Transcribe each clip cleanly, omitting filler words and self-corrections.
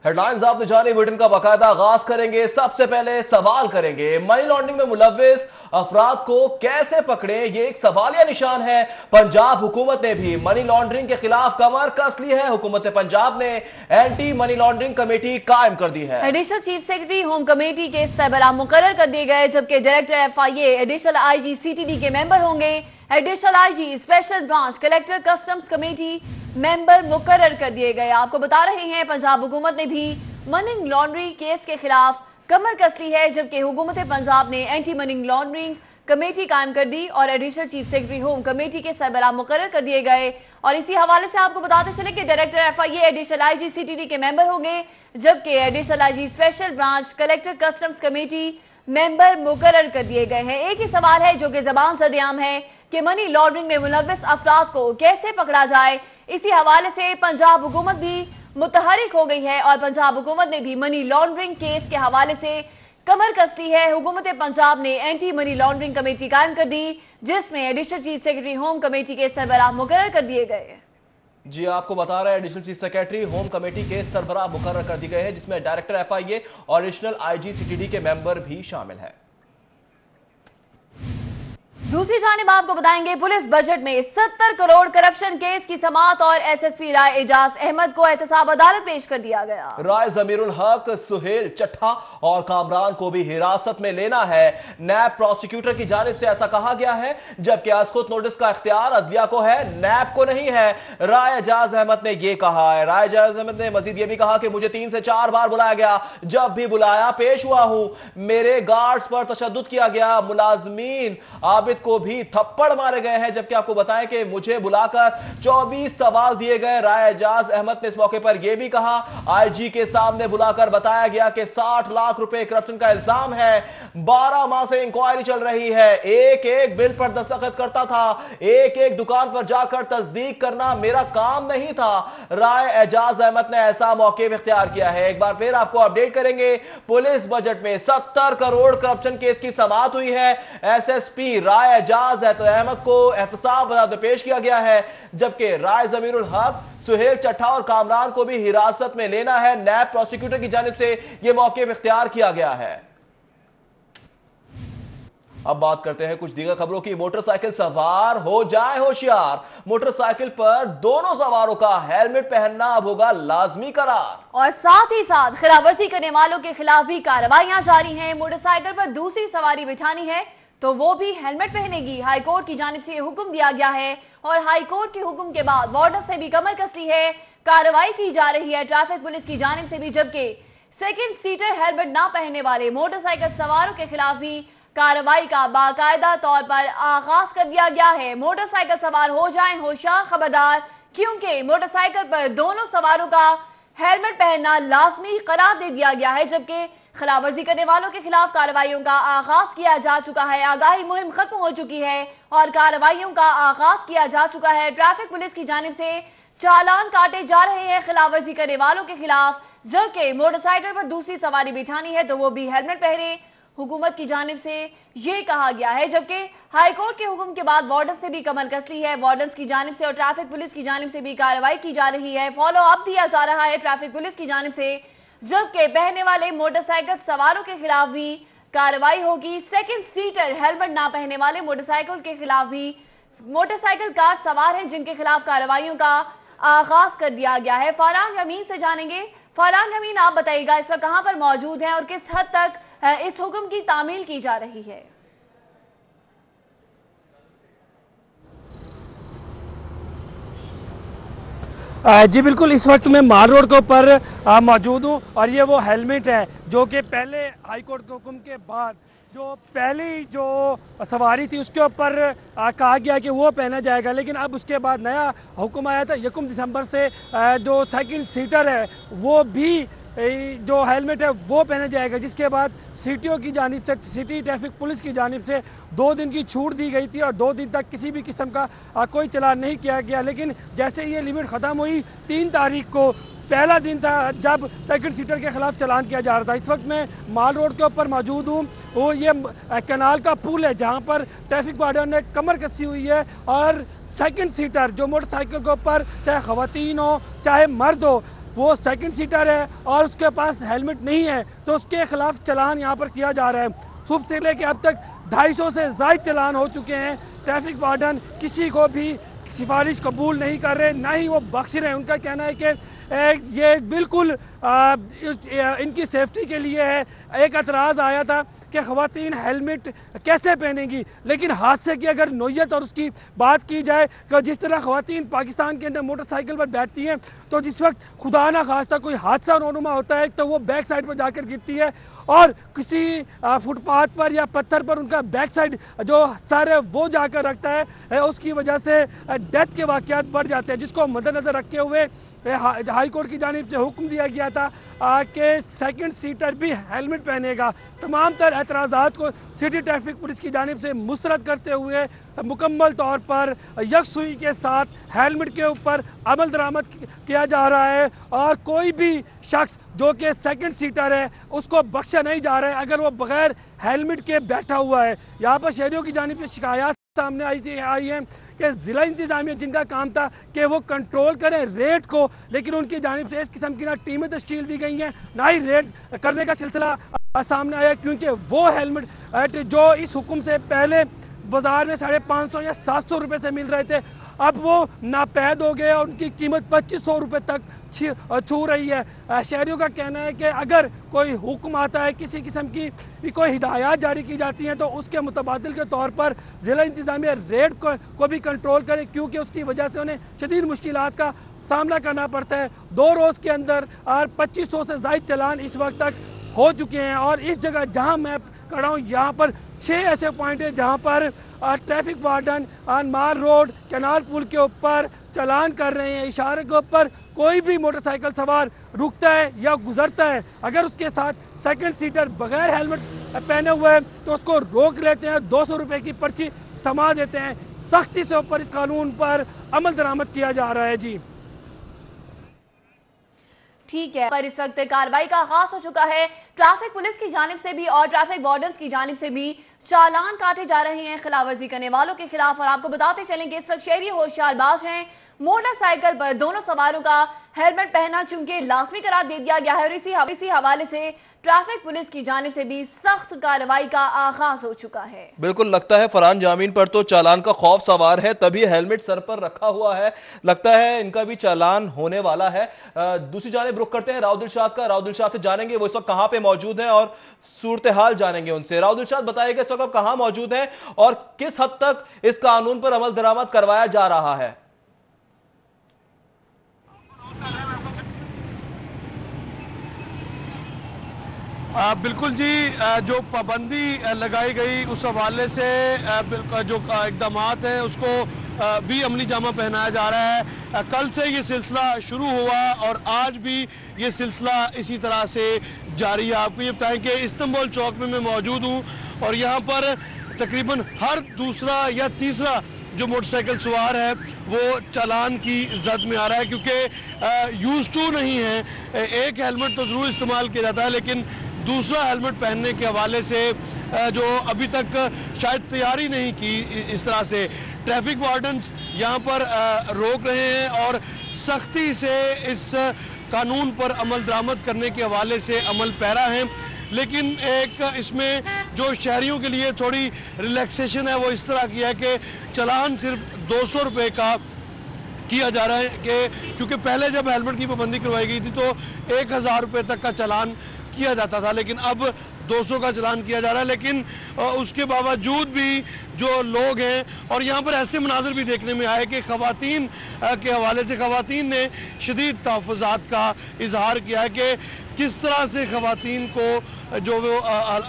Headlines आपने जानी, bulletin का बाकायदा आगाज करेंगे। सबसे पहले सवाल करेंगे, मनी लॉन्ड्रिंग में मुलव्विस अफराद को कैसे पकड़े, ये एक सवालिया निशान है। पंजाब हुकूमत ने भी मनी लॉन्ड्रिंग के खिलाफ कमर कस ली है। हुकूमत पंजाब ने एंटी मनी लॉन्ड्रिंग कमेटी कायम कर दी है। Additional chief secretary home committee के सरबराह मुकर्रर कर दिए गए, जबकि director FIA additional IG CTD के मेंबर होंगे। Additional IG special branch collector customs committee member मुकर्रर कर दिए गए। आपको बता रहे हैं पंजाब हुकूमत ने भी मनी लॉन्ड्रिंग केस के खिलाफ कमर कस ली है, जबकि हुकूमत पंजाब ने एंटी मनी लॉन्ड्रिंग कमेटी कायम कर दी और additional chief secretary home committee के सरबराह मुकर्रर कर दिए गए। और इसी हवाले से आपको बताते चले कि director FIA additional IG CTD के मेंबर होंगे, जबकि additional IG special branch collector customs committee member मुकर्रर कर दिए गए हैं। एक ही सवाल है जो कि ज़बान सदेआम है कि मनी लॉन्ड्रिंग में मुलव्विस अफराद को कैसे पकड़ा जाए। इसी हवाले से पंजाब हुकूमत भी मुतहरिक हो गई है और पंजाब हुकूमत ने भी मनी लॉन्ड्रिंग केस के हवाले से कमर कसती है। हुकूमत पंजाब ने एंटी मनी लॉन्ड्रिंग कमेटी कायम कर दी, जिसमें additional chief secretary home committee के सरबराह मुकर्रर कर दिए गए। जी आपको बता रहे हैं, additional chief secretary home committee के सरबराह मुकर्रर कर दिए गए हैं, जिसमें डायरेक्टर FIA और एडिशनल IG CTD के मेंबर भी शामिल हैं। दूसरी जानिब आपको बताएंगे, पुलिस बजट में 70 करोड़ करप्शन केस की समाअत और SSP राय एजाज अहमद को एहतसाब अदालत पेश कर दिया गया। राय जमीरुल हक, सुहेल चट्ठा और कामरान को भी हिरासत में लेना है। नैब प्रोसिक्यूटर की जानिब से ऐसा कहा गया है, जबकि आसखुद नोटिस का इख्तियार अदलिया को है, नैब को नहीं है। राय एजाज अहमद ने यह कहा है। राय एजाज अहमद ने मजीद यह भी कहा कि मुझे 3 से 4 बार बुलाया गया, जब भी बुलाया पेश हुआ हूं। मेरे गार्ड्स पर तशद्दुद किया गया, मुलाजमीन आबिद को भी थप्पड़ मारे गए हैं। जबकि आपको बताएं कि मुझे बुलाकर 24 सवाल दिए गए। राय एजाज अहमद ने इस मौके पर यह भी कहा, IG के सामने बुलाकर बताया गया कि 60 लाख रुपए करप्शन का इल्जाम है। 12 माह से इंक्वायरी चल रही है। एक एक बिल पर दस्तखत करता था, एक एक दुकान पर जाकर तस्दीक करना मेरा काम नहीं था। राय एजाज अहमद ने ऐसा मौके में इख्तियार किया है। एक बार फिर आपको अपडेट करेंगे, पुलिस बजट में 70 करोड़ करप्शन केस की समाअत हुई है। SSP राय एजाज अहमद को एहतसाब अदालत में पेश किया गया है, जबकि राय जमीरुल हक, सुहेल चट्ठा और कामरान को भी हिरासत में लेना है। नैब प्रोसिक्यूटर की जानिब से यह मौके में इख्तियार किया गया है। अब बात करते हैं कुछ दीगर खबरों की। मोटरसाइकिल सवार हो जाए होशियार, मोटरसाइकिल पर दोनों सवारों का हेलमेट पहनना अब होगा लाजमी करार। और साथ ही साथ खिलाफवर्जी करने वालों के खिलाफ भी कार्रवाइयां जारी हैं। मोटरसाइकिल पर दूसरी सवारी बिठानी है तो वो भी हेलमेट पहनेगी। हाईकोर्ट की जानिब से हुक्म दिया गया है और हाईकोर्ट के हुक्म के बाद वार्डन से भी कमर कस ली है, कार्रवाई की जा रही है ट्रैफिक पुलिस की जानिब से भी। जबकि सेकंड सीटर हेलमेट ना पहनने वाले मोटरसाइकिल सवारों के खिलाफ भी कार्रवाई का बाकायदा तौर पर आगाज कर दिया गया है। मोटरसाइकिल सवार हो जाएं होशियार, खबरदार, क्योंकि मोटरसाइकिल पर दोनों सवारों का हेलमेट पहनना लाजमी करार दे दिया गया है। जबकि खिलाफवर्जी करने वालों के खिलाफ कार्रवाइयों का आगाज किया जा चुका है। आगाही मुहिम खत्म हो चुकी है और कार्रवाइयों का आगाज किया जा चुका है। ट्रैफिक पुलिस की जानिब से चालान काटे जा रहे हैं खिलाफवर्जी करने वालों के खिलाफ। जबकि मोटरसाइकिल पर दूसरी सवारी बिठानी है तो वो भी हेलमेट पहने, हुकूमत की जानिब से ये कहा गया है। जबकि हाईकोर्ट के हुक्म के बाद वार्डन से भी कमर कस ली है। वार्डन की जानिब से और ट्रैफिक पुलिस की जानिब से भी कार्रवाई की जा रही है। फॉलो अप दिया जा रहा है ट्रैफिक पुलिस की जानिब से, जबकि पहनने वाले मोटरसाइकिल सवारों के खिलाफ भी कार्रवाई होगी। सेकंड सीटर हेलमेट ना पहनने वाले मोटरसाइकिल के खिलाफ भी मोटरसाइकिल कार सवार हैं जिनके खिलाफ कार्रवाइयों का आगाज कर दिया गया है। फरहान अमीन से जानेंगे। फरहान अमीन, आप बताइएगा इस वक्त कहां पर मौजूद हैं और किस हद तक इस हुक्म की तामील की जा रही है? जी बिल्कुल, इस वक्त मैं माल रोड के ऊपर मौजूद हूँ और ये वो हेलमेट है जो कि पहले हाईकोर्ट के हुक्म के बाद जो पहली जो सवारी थी उसके ऊपर कहा गया कि वो पहना जाएगा, लेकिन अब उसके बाद नया हुक्म आया था 1 दिसंबर से जो सेकंड सीटर है वो भी जो हेलमेट है वो पहना जाएगा, जिसके बाद CTO की जानिब से, सिटी ट्रैफिक पुलिस की जानिब से 2 दिन की छूट दी गई थी और 2 दिन तक किसी भी किस्म का कोई चलान नहीं किया गया। लेकिन जैसे ये लिमिट ख़त्म हुई, 3 तारीख को पहला दिन था जब सेकंड सीटर के खिलाफ चलान किया जा रहा था। इस वक्त मैं माल रोड के ऊपर मौजूद हूँ। वो ये कैनाल का पुल है जहाँ पर ट्रैफिक वार्डन ने कमर कसी हुई है और सेकंड सीटर जो मोटरसाइकिल के ऊपर चाहे ख़वातीन हो चाहे मर्द हो, वो सेकंड सीटर है और उसके पास हेलमेट नहीं है तो उसके खिलाफ चालान यहाँ पर किया जा रहा है। सुबह से लेकर अब तक 250 से ज़ायद चालान हो चुके हैं। ट्रैफिक वार्डन किसी को भी सिफारिश कबूल नहीं कर रहे, ना ही वो बख्श रहे हैं। उनका कहना है कि ये बिल्कुल इनकी सेफ्टी के लिए है। एक एतराज़ आया था कि ख़वातीन हेलमेट कैसे पहनेंगी, लेकिन हादसे की अगर नोयत और उसकी बात की जाए कि जिस तरह ख़वातीन पाकिस्तान के अंदर मोटरसाइकिल पर बैठती हैं तो जिस वक्त खुदा ना खास्ता कोई हादसा रोनुमा होता है तो वो बैक साइड पर जाकर गिरती है और किसी फुटपाथ पर या पत्थर पर उनका बैक साइड जो सर है वो जाकर रखता है, उसकी वजह से डेथ के वाक़यात बढ़ जाते हैं, जिसको मद्देनज़र रखते हुए हाई कोर्ट की जानिब से हुक्म दिया गया था कि सेकंड सीटर भी हेलमेट पहनेगा। तमाम तर एतराज़ात को सिटी ट्रैफिक पुलिस की जानिब से मुस्तरद करते हुए मुकम्मल तौर पर यकसुई के साथ हेलमेट के ऊपर अमल दरामद किया जा रहा है और कोई भी शख्स जो कि सेकंड सीटर है उसको बख्शा नहीं जा रहा है अगर वो बगैर हेलमेट के बैठा हुआ है। यहाँ पर शहरियों की जानिब से शिकायत सामने आई है कि ज़िला इंतज़ामिया जिनका काम था कि वो कंट्रोल करें रेट को, लेकिन उनकी जानिब से इस किस्म की ना टीमें तश्कील दी गई हैं ना ही रेट करने का सिलसिला सामने आया, क्योंकि वो हेलमेट जो इस हुक्म से पहले बाज़ार में 550 या 700 रुपये से मिल रहे थे अब वो नापैद हो गए और उनकी कीमत 2500 रुपये तक छू रही है। शहरियों का कहना है कि अगर कोई हुक्म आता है, किसी किस्म की कोई हिदायत जारी की जाती हैं तो उसके मुतबादिल के तौर पर ज़िला इंतज़ामिया रेट को भी कंट्रोल करे, क्योंकि उसकी वजह से उन्हें शदीद मुश्किलात का सामना करना पड़ता है। 2 रोज़ के अंदर 2500 से ज़ायद चालान इस वक्त तक हो चुके हैं और इस जगह जहां मैं खड़ा हूं यहाँ पर 6 ऐसे पॉइंट हैं जहां पर ट्रैफिक वार्डन मार रोड कैनाल पुल के ऊपर चालान कर रहे हैं। इशारे के ऊपर कोई भी मोटरसाइकिल सवार रुकता है या गुजरता है, अगर उसके साथ सेकंड सीटर बगैर हेलमेट पहने हुए है तो उसको रोक लेते हैं, 200 रुपये की पर्ची थमा देते हैं। सख्ती से ऊपर इस कानून पर अमल दरामद किया जा रहा है। जी ठीक है, पर इस वक्त कार्रवाई का आगाज हो चुका है। ट्रैफिक पुलिस की जानिब से भी और ट्रैफिक वार्डन्स की जानिब से भी चालान काटे जा रहे हैं खिलाफवर्जी करने वालों के खिलाफ। और आपको बताते चलेंगे इस वक्त शहरी होशियारबाज हैं, मोटरसाइकिल पर दोनों सवारों का हेलमेट पहनना चूंकि लाजमी करार दे दिया गया है और इसी हवाले से ट्रैफिक पुलिस की जानिब से भी सख्त कार्रवाई का आगाज हो चुका है। बिल्कुल लगता है फरहान जामीन पर तो चालान का खौफ सवार है, तभी हेलमेट सर पर रखा हुआ है। लगता है इनका भी चालान होने वाला है। दूसरी जानिब रुख करते हैं राव दिलशाद का। राव दिलशाद से जानेंगे वो इस वक्त कहां पे मौजूद हैं और सूरत हाल जानेंगे उनसे। राव दिलशाद बताइएगा इस वक्त कहां मौजूद हैं और किस हद तक इस कानून पर अमल दरामद करवाया जा रहा है। बिल्कुल जी, जो पाबंदी लगाई गई उस हवाले से जो इकदाम हैं उसको भी अमली जामा पहनाया जा रहा है। कल से ये सिलसिला शुरू हुआ और आज भी ये सिलसिला इसी तरह से जारी है। आपको ये बताएं कि इस्तांबुल चौक में मैं मौजूद हूँ और यहाँ पर तकरीबन हर दूसरा या तीसरा जो मोटरसाइकिल सवार है वो चालान की जद में आ रहा है, क्योंकि यूज टू नहीं है। एक हेलमेट तो ज़रूर इस्तेमाल किया जाता है, लेकिन दूसरा हेलमेट पहनने के हवाले से जो अभी तक शायद तैयारी नहीं की, इस तरह से ट्रैफिक वार्डन्स यहाँ पर रोक रहे हैं और सख्ती से इस कानून पर अमल दरामद करने के हवाले से अमल पैरा हैं। लेकिन एक इसमें जो शहरियों के लिए थोड़ी रिलैक्सेशन है वो इस तरह की है कि चालान सिर्फ 200 रुपये का किया जा रहा है कि क्योंकि पहले जब हेलमेट की पाबंदी करवाई गई थी तो 1000 रुपये तक का चालान किया जाता था, लेकिन अब 200 का चालान किया जा रहा है। लेकिन उसके बावजूद भी जो लोग हैं और यहाँ पर ऐसे मनाजर भी देखने में आए कि ख़वातीन के हवाले से ख़वातीन ने शदीद तहफ़्फ़ुज़ात का इजहार किया है कि किस तरह से ख़वातीन को जो वो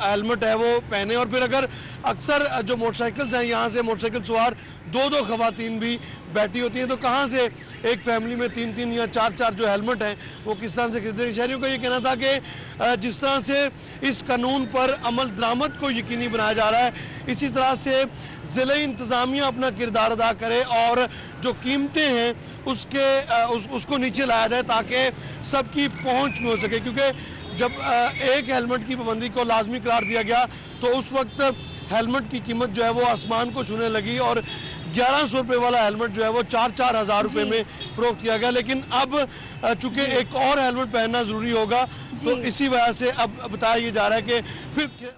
हेलमेट है वो पहने। और फिर अगर अक्सर जो मोटरसाइकिल्स हैं यहाँ से मोटरसाइकिल सवार 2-2 ख़वातीन भी बैठी होती हैं, तो कहाँ से एक फैमिली में 3-3 या 4-4 जो हेलमेट हैं वो किस तरह से खरीदें। शहरियों का ये कहना था कि जिस तरह से इस कानून पर अमल दरामद को यकीनी बनाया जा रहा है, इसी तरह से ज़िला इंतज़ामिया अपना किरदार अदा करे और जो कीमतें हैं उसको नीचे लाया जाए ताकि सबकी पहुँच में हो सके। क्योंकि जब एक हेलमेट की पाबंदी को लाजमी करार दिया गया तो उस वक्त हेलमेट की कीमत जो है वो आसमान को छूने लगी और 1100 रुपये वाला हेलमेट जो है वो 4-4 हज़ार रुपये में फरोख्त किया गया। लेकिन अब चूंकि एक और हेलमेट पहनना ज़रूरी होगा, तो इसी वजह से अब बताया ये जा रहा है कि फिर।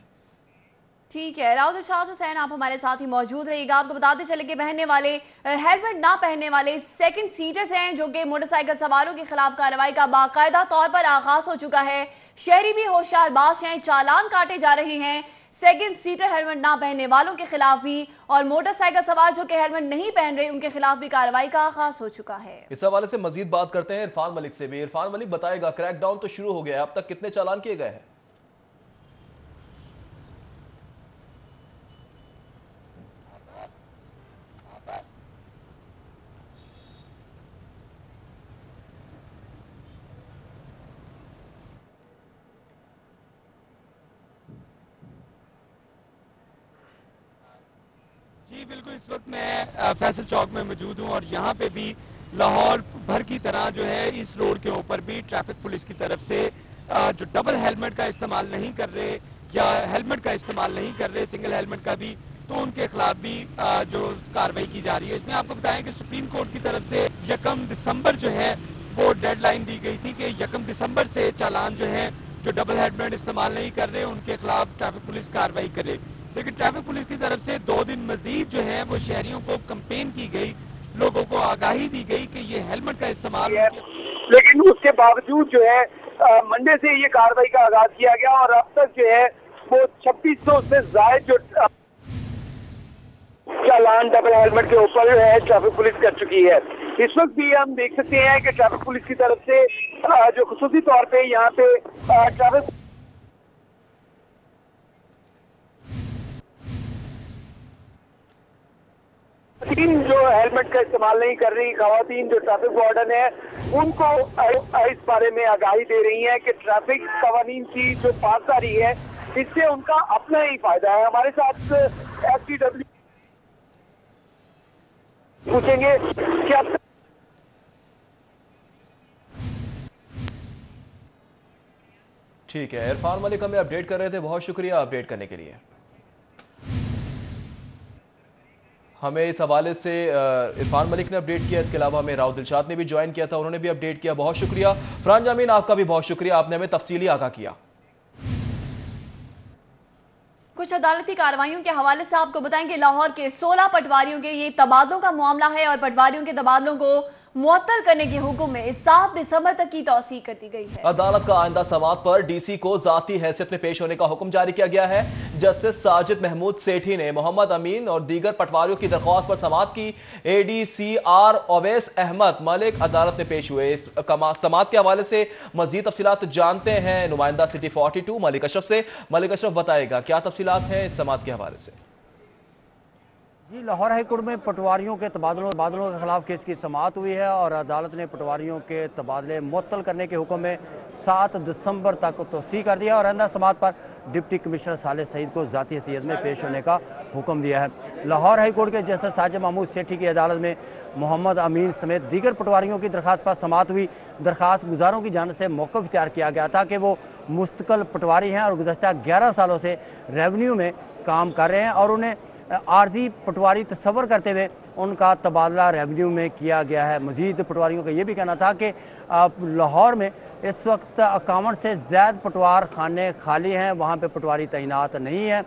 ठीक है, राउल इरशाद हुसैन आप हमारे साथ ही मौजूद रहिएगा। आपको बताते चले कि हेलमेट ना पहनने वाले सेकंड सीटर्स हैं जो कि मोटरसाइकिल सवारों के खिलाफ कार्रवाई का बाकायदा तौर पर आगाज हो चुका है। शहरी भी होशियार बाश हैं, चालान काटे जा रहे हैं सेकंड सीटर हेलमेट ना पहनने वालों के खिलाफ भी, और मोटरसाइकिल सवार जो कि हेलमेट नहीं पहन रहे उनके खिलाफ भी कार्रवाई का आगाज हो चुका है। इस हवाले से मजीद बात करते हैं इरफान मलिक से भी। इरफान मलिक बताएगा, क्रैकडाउन तो शुरू हो गया है, अब तक कितने चालान किए गए हैं? जी बिल्कुल, इस वक्त मैं फैसल चौक में मौजूद हूँ और यहाँ पे भी लाहौर भर की तरह जो है इस रोड के ऊपर भी ट्रैफिक पुलिस की तरफ से जो डबल हेलमेट का इस्तेमाल नहीं कर रहे या हेलमेट का इस्तेमाल नहीं कर रहे, सिंगल हेलमेट का भी, तो उनके खिलाफ भी जो कार्रवाई की जा रही है। इसमें आपको बताएं कि सुप्रीम कोर्ट की तरफ से 1 दिसंबर जो है वो डेडलाइन दी गई थी कि 1 दिसंबर से चालान जो है जो डबल हेलमेट इस्तेमाल नहीं कर रहे उनके खिलाफ ट्रैफिक पुलिस कार्रवाई करे। लेकिन ट्रैफिक पुलिस की तरफ से 2 दिन मजीद जो है वो शहरियों को कंपेन की गई, लोगों को आगाही दी गई कि ये हेलमेट का इस्तेमाल, लेकिन उसके बावजूद जो है मंडे से ये कार्रवाई का आगाज किया गया और अब तक जो है वो 2600 से ज्यादा जो चालान डबल हेलमेट के ऊपर जो है ट्रैफिक पुलिस कर चुकी है। इस वक्त भी हम देख सकते हैं कि ट्रैफिक पुलिस की तरफ से जो खुसूसी तौर पे यहाँ पे ट्रैफिक खवातीन जो हेलमेट का इस्तेमाल नहीं कर रही, खवातीन जो ट्रैफिक वार्डन है उनको इस बारे में आगाही दे रही है कि ट्रैफिक कवानीन की जो पासदारी है इससे उनका अपना ही फायदा है। हमारे साथ एसटीडब्ल्यू पूछेंगे क्या। ठीक है, इरफान मलिक हमें अपडेट कर रहे थे, बहुत शुक्रिया अपडेट करने के लिए। हमें इस हवाले से इरफान मलिक ने अपडेट किया, इसके अलावा हमें राउल इरशाद ने भी ज्वाइन किया था, उन्होंने भी अपडेट किया, बहुत शुक्रिया। फरहान जामीन आपका भी बहुत शुक्रिया, आपने हमें तफसीली आगाह किया। कुछ अदालती कार्रवाइयों के हवाले से आपको बताएंगे, लाहौर के 16 पटवारियों के ये तबादलों का मामला है और पटवारियों के तबादलों को मुअत्तल करने के हुक्म में 7 दिसंबर तक की तौसीह कर दी गई है। अदालत का आइंदा समाअत पर डीसी को जाती हैसियत में पेश होने का हुक्म जारी किया गया है। जस्टिस साजिद महमूद सेठी ने मोहम्मद अमीन और दीगर पटवारियों की दरख्वास्त पर समाअत की। ADCR ओवैस अहमद मलिक अदालत में पेश हुए। इस समाअत के हवाले से मजीद तफसीलात जानते हैं नुमाइंदा सिटी 42 मलिक अशरफ से। मलिक अशरफ बताएगा क्या तफसीलात हैं इस समाअत के हवाले से। जी, लाहौर हाईकोर्ट में पटवारियों के तबादलों के खिलाफ केस की समाअत हुई है और अदालत ने पटवारियों के तबादले मुअत्तल करने के हुक्म में 7 दिसंबर तक तौसीह कर दिया और आइंदा समाअत पर डिप्टी कमिश्नर साले सईद को ज़ाती हैसियत में पेश होने का हुक्म दिया है। लाहौर हाईकोर्ट के जस्टिस साजिद महमूद सेठी की अदालत में मोहम्मद अमीन समेत दीगर पटवारियों की दरख्वास्त पर समाअत हुई। दरख्वास्त गुजारों की जानिब से मौक़िफ़ इख्तियार किया गया था कि वो मुस्तकिल पटवारी हैं और गुज़श्ता 11 सालों से रेवन्यू में काम कर रहे हैं और उन्हें आर्जी पटवारी तस्वर करते हुए उनका तबादला रेवेन्यू में किया गया है। मज़ीद पटवारियों का ये भी कहना था कि लाहौर में इस वक्त 51 से ज़्यादा पटवार खाने खाली हैं, वहाँ पे पटवारी तैनात नहीं है,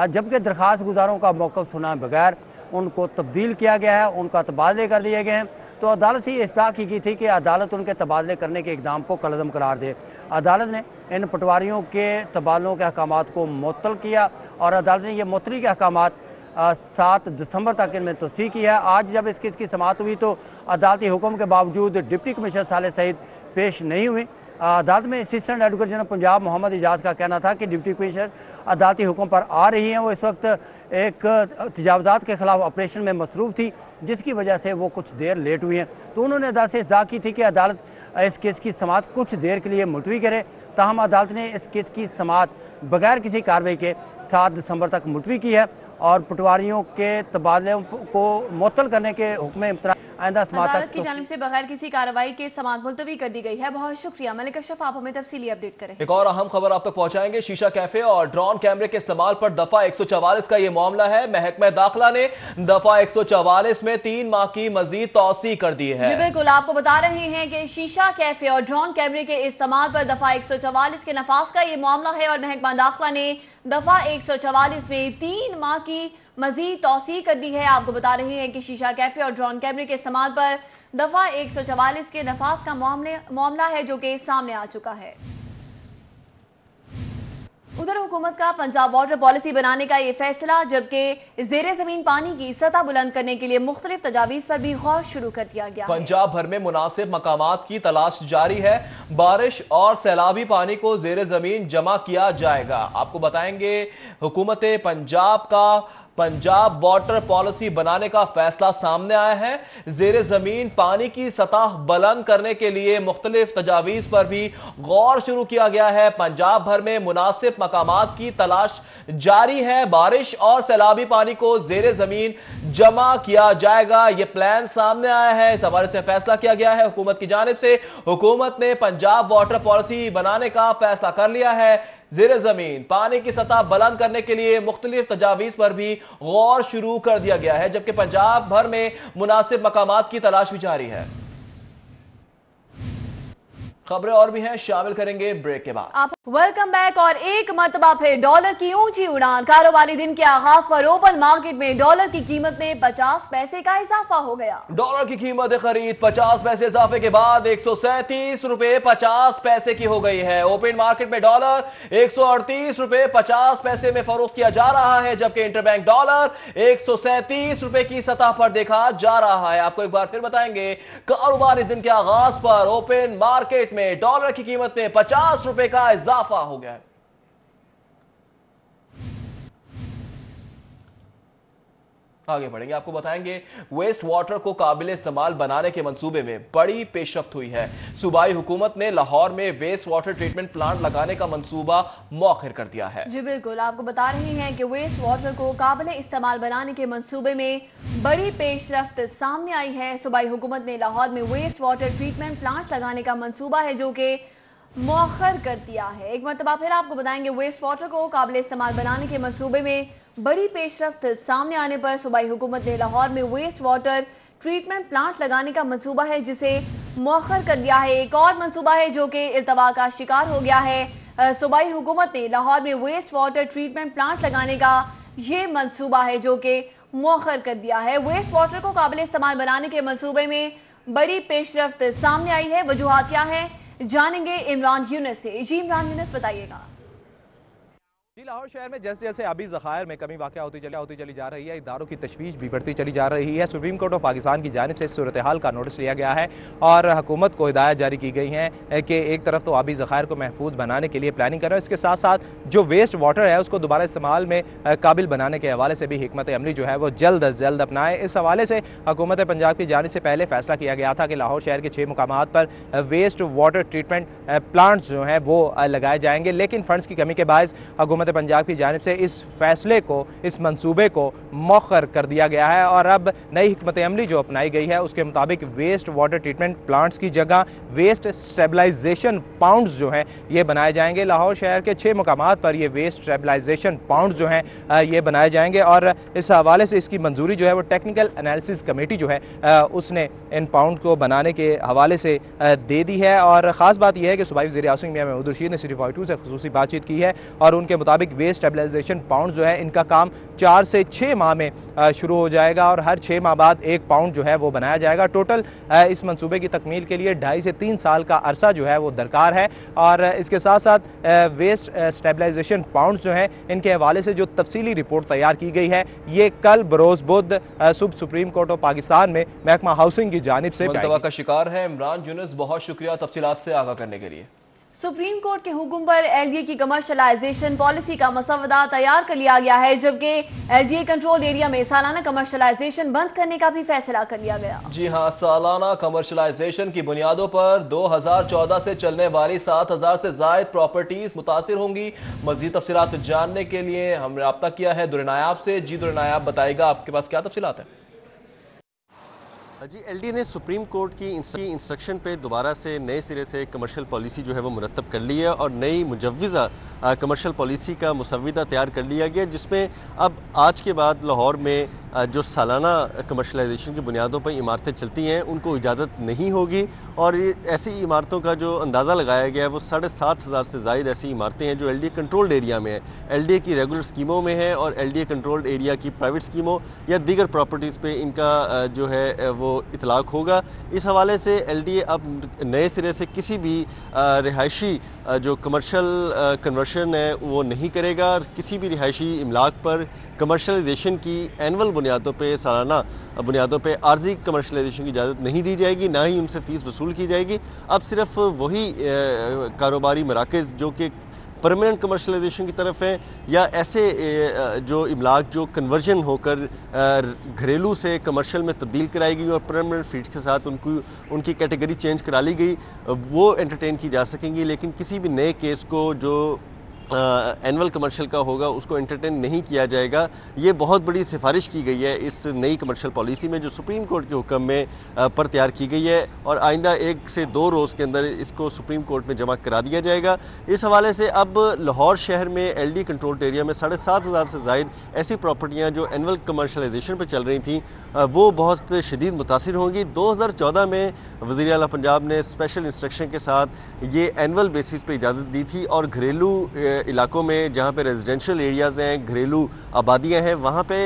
जबकि दरख्वास्त गुजारों का मौक़िफ़ सुना बगैर उनको तब्दील किया गया है, उनका तबादले कर दिए गए हैं। तो अदालत से ये इस्तदा की गई थी कि अदालत उनके तबादले करने के इक़दाम को कलअदम करार दे। अदालत ने इन पटवारियों के तबादलों के अहकामात को मुअत्तल किया और अदालत ने यह मुअत्तली के अहकामात 7 दिसंबर तक इनमें तौसीह की है। आज जब इस केस की समाअत हुई तो अदालती हुक्म के बावजूद डिप्टी कमिश्नर साले सईद पेश नहीं हुई। अदालत में assistant advocate general Punjab Mohammad Ijaz का कहना था कि डिप्टी कमिश्नर अदालती हुक्म पर आ रही हैं, वो इस वक्त एक तजावज़ात के खिलाफ ऑपरेशन में मसरूफ़ थी जिसकी वजह से वो कुछ देर लेट हुई हैं। तो उन्होंने अदालत से इस्तदा की थी कि अदालत इस केस की समाअत कुछ देर के लिए मुलतवी करे। ताहम अदालत ने इस केस की समाअत बगैर किसी कार्रवाई के 7 दिसंबर तक मुलतवी की है और पटवारियों के तबादले को मुअत्तल करने के हुक्म इम्तनान आइंदा समात अदालत तक की जानिब से बगैर किसी कार्रवाई के समाअत मुलतवी कर दी गई है। बहुत शुक्रिया मलिक अशरफ, आप हमें तफसीली अपडेट करें। एक और अहम खबर आप तक पहुंचाएंगे। शीशा कैफे और ड्रोन कैमरे के इस्तेमाल पर दफा 144 का यह मामला है। महकमा दाखिला ने दफा 144 में 3 माह की मजीद तौसी कर दी है। जी बिल्कुल, आपको बता रहे हैं कि शीशा कैफे और ड्रोन कैमरे के इस्तेमाल पर दफा 144 के नफाज का यह मामला है और महकमा दाखिला ने दफा 144 में 3 माह की मजीद तौसी कर दी है। आपको बता रहे हैं कि शीशा कैफे और ड्रोन कैमरे के इस्तेमाल पर दफा 144 के नफाज का मामला है जो कि सामने आ चुका है। उधर हुकूमत का पंजाब वाटर पॉलिसी बनाने का ये फैसला, जबकि जेर जमीन पानी की सतह बुलंद करने के लिए मुख्तलिफ तजावीज पर भी गौर शुरू कर दिया गया। पंजाब भर में मुनासिब मकामात की तलाश जारी है। बारिश और सैलाबी पानी को जेर जमीन जमा किया जाएगा। आपको बताएंगे हुकूमत पंजाब का पंजाब वाटर पॉलिसी बनाने का फैसला सामने आया है। जेर जमीन पानी की सतह बुलंद करने के लिए मुख्तलिफ तजावीज पर भी गौर शुरू किया गया है। पंजाब भर में मुनासिब मकामात की तलाश जारी है। बारिश और सैलाबी पानी को जेर जमीन जमा किया जाएगा, यह प्लान सामने आया है। इस हवाले से फैसला किया गया है हुकूमत की जानिब से। हुकूमत ने पंजाब वाटर पॉलिसी बनाने का फैसला कर लिया है। जेर जमीन पानी की सतह बुलंद करने के लिए मुख्तलिफ तजावीज पर भी गौर शुरू कर दिया गया है, जबकि पंजाब भर में मुनासिब मकामात की तलाश भी जारी है। खबरें और भी हैं, शामिल करेंगे ब्रेक के बाद। आप वेलकम बैक। और एक मरतबा फिर डॉलर की ऊंची उड़ान। कारोबारी दिन के आगाज पर ओपन मार्केट में डॉलर की कीमत में 50 पैसे का इजाफा हो गया। डॉलर की कीमत खरीद 50 पैसे इजाफे के बाद 137 रुपए 50 पैसे की हो गई है। ओपन मार्केट में डॉलर 138 रुपए 50 पैसे में फरोख्त किया जा रहा है, जबकि इंटरबैंक डॉलर 137 रुपए की सतह पर देखा जा रहा है। आपको एक बार फिर बताएंगे, कारोबारी दिन के आगाज पर ओपन मार्केट में डॉलर की कीमत में 50 रुपए का इजाफा हो गया है। आगे बढ़ेंगे, आपको बताएंगे वेस्ट वाटर को काबिल इस्तेमाल बनाने के मंसूबे में बड़ी पेशरफ्त हुई है। सूबाई हुकूमत ने लाहौर में वेस्ट वाटर ट्रीटमेंट प्लांट लगाने का मंसूबा मौखर कर दिया है। जी बिल्कुल, आपको बता रहे हैं कि वेस्ट वाटर को काबिल इस्तेमाल बनाने के मंसूबे में बड़ी पेशरफ्त सामने आई है। सूबाई हुकूमत ने लाहौर में वेस्ट वाटर ट्रीटमेंट प्लांट लगाने का मंसूबा है जो कि मौखर कर दिया है। एक मरतबा फिर आपको बताएंगे, वेस्ट वाटर को काबिल इस्तेमाल बनाने के मंसूबे में बड़ी पेशरफ्त सामने आने पर सूबाई हुकूमत ने लाहौर में वेस्ट वाटर ट्रीटमेंट प्लांट लगाने का मंसूबा है जिसे मौखर कर दिया है। एक और मंसूबा है जो कि इल्तवा का शिकार हो गया है। सूबाई हुकूमत ने लाहौर में वेस्ट वाटर ट्रीटमेंट प्लांट लगाने का ये मंसूबा है जो कि मौखर कर दिया है। वेस्ट वाटर को काबिल इस्तेमाल बनाने के मंसूबे में बड़ी पेशरफ्त सामने आई है। वजूहात क्या है, जानेंगे इमरान यूनुस से। जी इमरान यूनुस, बताइएगा। जी, लाहौर शहर में जैसे जैसे आबी ज़खायर में कमी वाक़या होती चली जा रही है, इदारों की तशवीश भी बढ़ती चली जा रही है। सुप्रीम कोर्ट ऑफ पाकिस्तान की जानिब से इस सूरत हाल का नोटिस लिया गया है और हुकूमत को हिदायत जारी की गई है कि एक तरफ तो आबी ज़खायर को महफूज बनाने के लिए प्लानिंग कर रहे हैं, इसके साथ साथ जो वेस्ट वाटर है उसको दोबारा इस्तेमाल में काबिल बनाने के हवाले से भी हिकमत अमली जो है वो जल्द अज जल्द अपनाए। इस हवाले से हुकूमत पंजाब की जानिब से पहले फैसला किया गया था कि लाहौर शहर के 6 मुकामात पर वेस्ट वाटर ट्रीटमेंट प्लांट्स जो हैं वो लगाए जाएंगे, लेकिन फंड्स की कमी के बायस हुकूमत पंजाब की जानिब से इस फैसले को, इस मंसूबे को मौखर कर दिया गया है और अब नई हिकमत अमली जो अपनाई गई है उसके मुताबिक वेस्ट वाटर ट्रीटमेंट प्लांट्स की जगह वेस्ट स्टेबलाइजेशन पाउंड्स जो हैं ये बनाए जाएंगे। लाहौर शहर के 6 मुकामात पर ये वेस्ट स्टेबलाइजेशन पाउंड्स जो हैं ये बनाए जाएंगे और इस हवाले से इसकी मंजूरी जो है वो टेक्निकल एनालिसिस कमेटी जो है उसने इन पाउंड को बनाने के हवाले से दे दी है। और ख़ास बात यह है कि सूबाई वज़ीर आसिम मियां महमूद रशीद ने सिटी 42 से खुसूसी बातचीत की है और उनके मुताबिक वेस्ट स्टेबलाइजेशन पाउंड जो है इनका काम 4 से 6 माह में शुरू हो जाएगा और हर 6 माह बाद 1 पाउंड जो है वो बनाया जाएगा। टोटल इस मंसूबे की तकमील के लिए 2.5 से 3 साल का अरसा जो है वो दरकार है और इसके साथ साथ वेस्ट स्टेबलाइजेशन पाउंड जो हैं इनके हवाले से जो तफसीली रिपोर्ट तैयार की गई है ये कल बरोज़ बुध सुबह सुप्रीम कोर्ट ऑफ पाकिस्तान में महकमा हाउसिंग की जानिब से मुल्तवा का शिकार है। इमरान यूनुस, बहुत शुक्रिया तफसीलात से आगाह करने के लिए। सुप्रीम कोर्ट के हुक्म पर एलडीए की कमर्शलाइजेशन पॉलिसी का मसवदा तैयार कर लिया गया है, जबकि एलडीए कंट्रोल एरिया में सालाना कमर्शलाइजेशन बंद करने का भी फैसला कर लिया गया। जी हां, सालाना कमर्शलाइजेशन की बुनियादों पर 2014 से चलने वाली 7000 से जायद प्रॉपर्टीज मुतासिर होंगी। मजीद तफसीलात जानने के लिए हमने राब्ता किया है दुर नायाब से। जी दुर नायाब, बताइएगा आपके पास क्या तफसीलात है? जी, एलडीए ने सुप्रीम कोर्ट की इंस्ट्रक्शन पे दोबारा से नए सिरे से कमर्शियल पॉलिसी जो है वो मुरतब कर ली है और नई मुजव्वज़ा कमर्शियल पॉलिसी का मुसव्विदा तैयार कर लिया गया, जिसमें अब आज के बाद लाहौर में जो सालाना कमर्शलाइजेशन की बुनियादों पर इमारतें चलती हैं उनको इजाज़त नहीं होगी। और ऐसी इमारतों का जो अंदाज़ा लगाया गया है वो 7,500 से ज़ायद ऐसी इमारतें हैं जो एलडीए कंट्रोल्ड एरिया में है, एलडीए की रेगुलर स्कीमों में है और एलडीए कंट्रोल्ड एरिया की प्राइवेट स्कीमों या दीगर प्रॉपर्टीज़ पे इनका जो है वो इतलाक़ होगा। इस हवाले से एलडीए अब नए सिरे से किसी भी रिहायशी जो कमर्शियल कन्वर्शन है वो नहीं करेगा और किसी भी रिहायशी इमलाक पर कमर्शलाइजेशन की एनुअल बुनियादों पे, सालाना बुनियादों पे आर्जी कमर्शलाइजेशन की इजाज़त नहीं दी जाएगी, ना ही उनसे फ़ीस वसूल की जाएगी। अब सिर्फ वही कारोबारी मराकज़ जो कि परमानेंट कमर्शलाइजेशन की तरफ हैं या ऐसे जो इमलाक जो कन्वर्जन होकर घरेलू से कमर्शियल में तब्दील कराई गई और परमानेंट फीड्स के साथ उनकी कैटेगरी चेंज करा ली गई, वो एंटरटेन की जा सकेंगी। लेकिन किसी भी नए केस को जो एनुअल कमर्शियल का होगा उसको एंटरटेन नहीं किया जाएगा। ये बहुत बड़ी सिफारिश की गई है इस नई कमर्शियल पॉलिसी में जो सुप्रीम कोर्ट के हुक्म में पर तैयार की गई है और आइंदा 1 से 2 रोज़ के अंदर इसको सुप्रीम कोर्ट में जमा करा दिया जाएगा। इस हवाले से अब लाहौर शहर में एलडी कंट्रोल्ड एरिया में 7,500 से ज़ायद ऐसी प्रॉपर्टियाँ जो एनुअल कमर्शलाइजेशन पर चल रही थी वो बहुत शदीद मुतासिर होंगी। 2014 में वज़ीर आला पंजाब ने स्पेशल इंस्ट्रक्शन के साथ ये एनुअल बेसिस पे इजाज़त दी थी और घरेलू इलाकों में जहाँ पे रेजिडेंशियल एरियाज़ हैं, घरेलू आबादियाँ हैं, वहाँ पे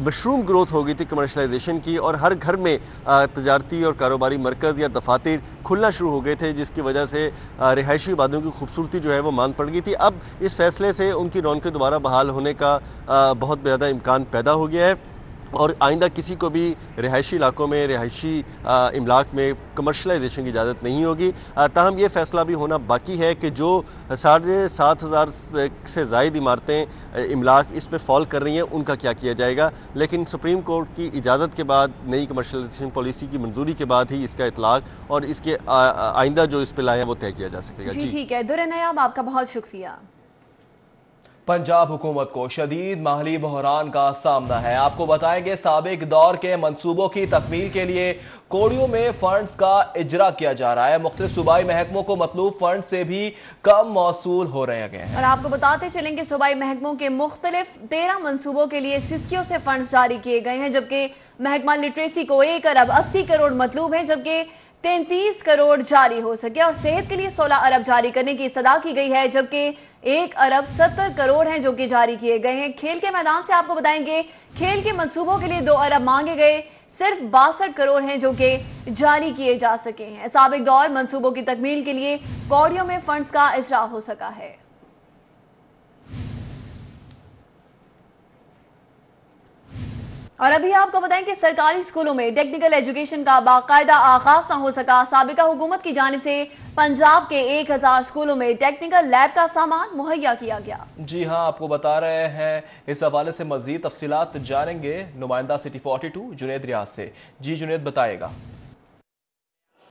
मशरूम ग्रोथ हो गई थी कमर्शलाइजेशन की और हर घर में तजारती और कारोबारी मरकज़ या दफातर खुलना शुरू हो गए थे, जिसकी वजह से रिहायशी आबादियों की खूबसूरती जो है वो मान पड़ गई थी। अब इस फैसले से उनकी रौनकें दोबारा बहाल होने का बहुत ज़्यादा इम्कान पैदा हो गया है और आइंदा किसी को भी रिहायशी इलाकों में, रिहायशी इमलाक में कमर्शलाइजेशन की इजाज़त नहीं होगी। ताहम ये फ़ैसला भी होना बाकी है कि जो 7,500 से ज़ायद इमारतें इमलाक इसमें फ़ॉल कर रही हैं उनका क्या किया जाएगा। लेकिन सुप्रीम कोर्ट की इजाज़त के बाद, नई कमर्शलाइजेशन पॉलिसी की मंजूरी के बाद ही इसका इतलाक़ और इसके आइंदा जो इस पर लाए हैं वो तय किया जा सकेगा। जी ठीक है, दुर्र नयाब आपका बहुत शुक्रिया। पंजाब हुकूमत को शदीद माली बहरान का सामना है। आपको बताएंगे साबिक दौर के मंसूबों की तकमील के लिए कोड़ियों में फंड्स का इजरा किया जा रहा है। मुख्तलिफ सूबाई महकमों को मतलूब फंड से भी कम मौसूल हो रहे हैं। और आपको बताते चलेंगे सूबाई महकमों के मुख्तलिफ 13 मंसूबों के लिए सिस्कियों से फंड्स जारी किए गए हैं, जबकि महकमा लिटरेसी को 1 अरब 80 करोड़ मतलूब है, जबकि 33 करोड़ जारी हो सके और सेहत के लिए 16 अरब जारी करने की इस्तदा की गई है, जबकि 1 अरब 70 करोड़ हैं जो कि जारी किए गए हैं। खेल के मैदान से आपको बताएंगे खेल के मंसूबों के लिए 2 अरब मांगे गए, सिर्फ 62 करोड़ हैं जो कि जारी किए जा सके हैं। साबिक दौर मंसूबों की तकमील के लिए कौड़ियों में फंड्स का इजरा हो सका है। और अभी आपको बताएं कि सरकारी स्कूलों में टेक्निकल एजुकेशन का बाकायदा आगाज न हो सका। साबिका हुकूमत की जानिब से पंजाब के 1000 स्कूलों में टेक्निकल लैब का सामान मुहैया किया गया। जी हाँ, आपको बता रहे हैं, इस हवाले से मजीद तफसीलात जानेंगे नुमाइंदा सिटी 42 जुनेद रियाज से। जी जुनेद बताएगा।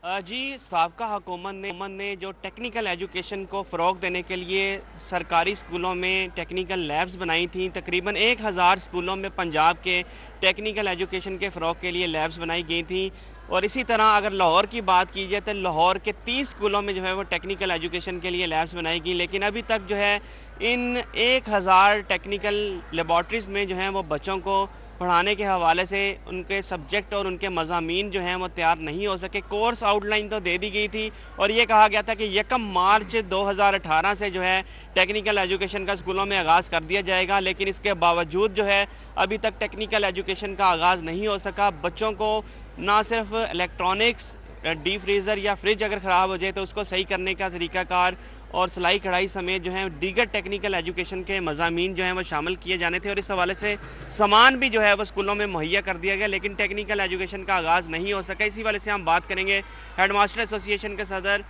जी, साबका हुकूमत ने जो टेक्निकल एजुकेशन को फ़रोग़ देने के लिए सरकारी स्कूलों में टेक्निकल लैब्स बनाई थी। तकरीबन 1000 स्कूलों में पंजाब के टेक्निकल एजुकेशन के फ़रोग़ के लिए लैब्स बनाई गई थी। और इसी तरह अगर लाहौर की बात की जाए तो लाहौर के 30 स्कूलों में जो है वो टेक्निकल एजुकेशन के लिए लैब्स बनाई गई, लेकिन अभी तक जो है इन 1000 टेक्निकल लेबॉर्ट्रीज़ में जो है वो बच्चों को पढ़ाने के हवाले से उनके सब्जेक्ट और उनके मज़ामीन जो हैं वो तैयार नहीं हो सके। कोर्स आउटलाइन तो दे दी गई थी और ये कहा गया था कि 1 मार्च 2018 से जो है टेक्निकल एजुकेशन का स्कूलों में आगाज़ कर दिया जाएगा, लेकिन इसके बावजूद जो है अभी तक टेक्निकल एजुकेशन का आगाज़ नहीं हो सका। बच्चों को ना सिर्फ इलेक्ट्रॉनिक्स, डीप फ्रीज़र या फ्रिज अगर ख़राब हो जाए तो उसको सही करने का तरीक़ाकार और सिलाई कढ़ाई समेत जो है दीगर टेक्निकल एजुकेशन के मज़ामीन जो हैं वो शामिल किए जाने थे और इस हवाले से सामान भी जो है वो स्कूलों में मुहैया कर दिया गया, लेकिन टेक्निकल एजुकेशन का आगाज़ नहीं हो सका। इसी वाले से हम बात करेंगे हेडमास्टर एसोसिएशन के सदर